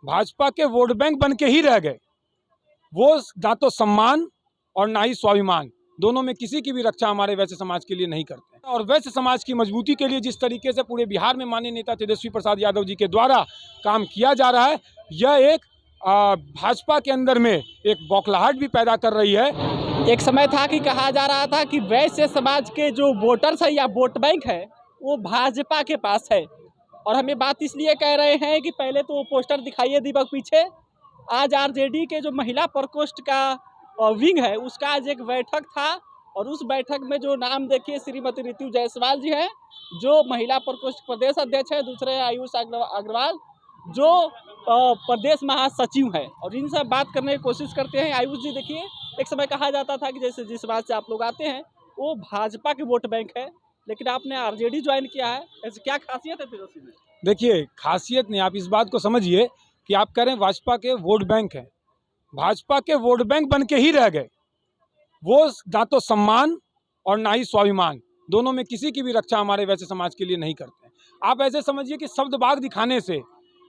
भाजपा के vote bank बन के ही रह गए। वो ना तो सम्मान और ना ही स्वाभिमान, दोनों में किसी की भी रक्षा हमारे वैश्य समाज के लिए नहीं करते। और वैश्य समाज की मजबूती के लिए जिस तरीके से पूरे बिहार में माननीय नेता तेजस्वी प्रसाद यादव जी के द्वारा काम किया जा रहा है, यह एक भाजपा के अंदर में एक बौखलाहट भी पैदा कर रही है। एक समय था कि कहा जा रहा था कि वैश्य समाज के जो वोटर्स है या वोट बैंक है वो भाजपा के पास है, और हम ये बात इसलिए कह रहे हैं कि पहले तो वो पोस्टर दिखाइए दीपक पीछे। आज आरजेडी के जो महिला प्रकोष्ठ का विंग है उसका आज एक बैठक था, और उस बैठक में जो नाम देखिए श्रीमती ऋतु जायसवाल जी हैं जो महिला प्रकोष्ठ प्रदेश अध्यक्ष है, दूसरे आयुष अग्रवाल जो प्रदेश महासचिव हैं, और इनसे बात करने की कोशिश करते हैं। आयुष जी देखिए, एक समय कहा जाता था कि जैसे जिस बात से आप लोग आते हैं वो भाजपा के वोट बैंक है, लेकिन आपने आरजेडी ज्वाइन किया है, ऐसी क्या खासियत है तेजस्वी में? देखिए, खासियत नहीं, आप इस बात को समझिए कि आप कह रहे हैं भाजपा के वोट बैंक हैं। भाजपा के वोट बैंक बन के ही रह गए। वो ना तो सम्मान और ना ही स्वाभिमान, दोनों में किसी की भी रक्षा हमारे वैसे समाज के लिए नहीं करते। आप ऐसे समझिए कि शब्दबाग दिखाने से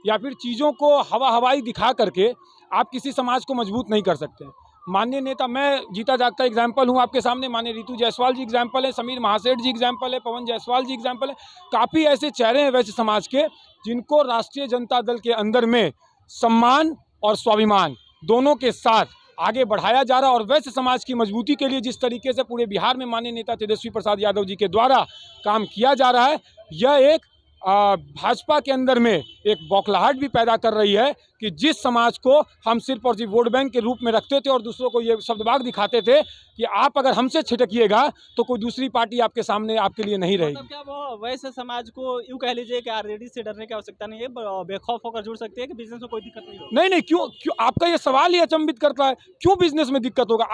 या फिर चीज़ों को हवाई दिखा करके आप किसी समाज को मजबूत नहीं कर सकते। माननीय नेता, मैं जीता जागता एग्जाम्पल हूँ आपके सामने, माननीय ऋतु जायसवाल जी एग्जाम्पल है, समीर महासेठ जी एग्जाम्पल है, पवन जायसवाल जी एग्जाम्पल है। काफ़ी ऐसे चेहरे हैं वैसे समाज के जिनको राष्ट्रीय जनता दल के अंदर में सम्मान और स्वाभिमान दोनों के साथ आगे बढ़ाया जा रहा है। और वैश्य समाज की मजबूती के लिए जिस तरीके से पूरे बिहार में माननीय नेता तेजस्वी प्रसाद यादव जी के द्वारा काम किया जा रहा है, यह एक भाजपा के अंदर में एक बौखलाहट भी पैदा कर रही है कि जिस समाज को हम सिर्फ और सिर्फ वोट बैंक के रूप में रखते थे और दूसरों को ये शब्दबाग दिखाते थे कि आप अगर हमसे छिटकिएगा तो कोई दूसरी पार्टी आपके सामने आपके लिए नहीं रहेगी। मतलब क्या वो वैसे समाज को यूँ कह लीजिए कि आरजेडी से डरने की आवश्यकता नहीं है, बेखौफ होकर जुड़ सकते हैं कि बिजनेस में कोई दिक्कत नहीं होगी? नहीं, क्यों आपका ये सवाल ही अचंभित करता है, क्यों बिजनेस में दिक्कत होगा?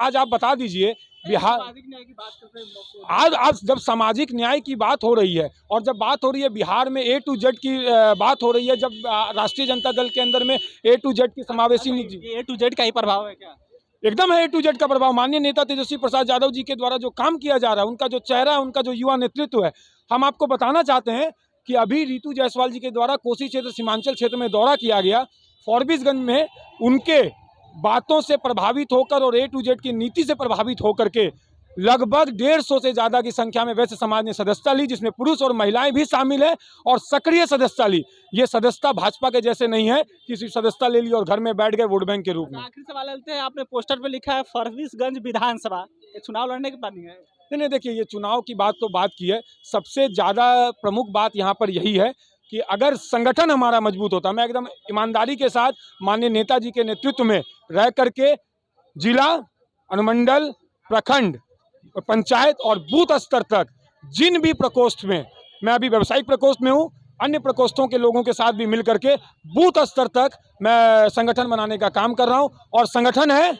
आज आप बता दीजिए। बिहार आज जब सामाजिक न्याय की बात हो रही है और जब बात हो रही है बिहार में A to Z की बात हो रही है, जब राष्ट्रीय जनता दल के अंदर में A to Z की समावेशी नीति, A to Z का ही प्रभाव है क्या? एकदम है A to Z का प्रभाव। माननीय नेता तेजस्वी प्रसाद यादव जी के द्वारा जो काम किया जा रहा है, उनका जो चेहरा है, उनका जो युवा नेतृत्व है, हम आपको बताना चाहते हैं कि अभी ऋतु जायसवाल जी के द्वारा कोसी क्षेत्र सीमांचल क्षेत्र में दौरा किया गया। फॉरबिसगंज में उनके बातों से प्रभावित होकर और A to Z की नीति से प्रभावित होकर के लगभग 150 से ज़्यादा की संख्या में वैश्य समाज ने सदस्यता ली, जिसमें पुरुष और महिलाएं भी शामिल है, और सक्रिय सदस्यता ली। ये सदस्यता भाजपा के जैसे नहीं है कि सिर्फ सदस्यता ले ली और घर में बैठ गए वोट बैंक के रूप में। आखिरी सवाल लेते हैं, आपने पोस्टर पे लिखा है फॉरबिसगंज विधानसभा, ये चुनाव लड़ने की प्लानिंग है? नहीं, देखिए, ये चुनाव की बात तो बात की है, सबसे ज़्यादा प्रमुख बात यहाँ पर यही है कि अगर संगठन हमारा मजबूत होता, मैं एकदम ईमानदारी के साथ माननीय नेताजी के नेतृत्व में रह करके जिला, अनुमंडल, प्रखंड, पंचायत और बूथ स्तर तक जिन भी प्रकोष्ठ में, मैं अभी व्यावसायिक प्रकोष्ठ में हूँ, अन्य प्रकोष्ठों के लोगों के साथ भी मिल करके बूथ स्तर तक मैं संगठन बनाने का काम कर रहा हूँ। और संगठन है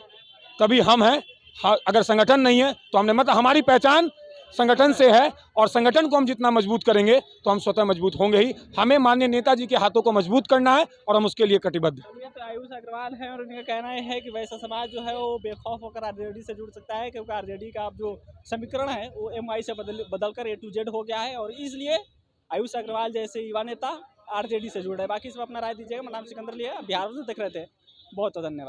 तभी हम हैं, अगर संगठन नहीं है तो हमने, मतलब हमारी पहचान संगठन से है, और संगठन को हम जितना मजबूत करेंगे तो हम स्वतः मजबूत होंगे ही। हमें माननीय नेताजी के हाथों को मजबूत करना है और हम उसके लिए कटिबद्ध हैं। ये तो आयुष अग्रवाल है, और उनका कहना है कि वैसा समाज जो है वो बेखौफ होकर आरजेडी से जुड़ सकता है, क्योंकि आरजेडी का जो समीकरण है वो MI से बदलकर A to Z हो गया है, और इसलिए आयुष अग्रवाल जैसे युवा नेता आरजेडी से जुड़ रहे हैं। बाकी सब अपना राय दीजिएगा। मैं नाम सिकंदर लिया, बिहार से देख रहे थे। बहुत बहुत धन्यवाद।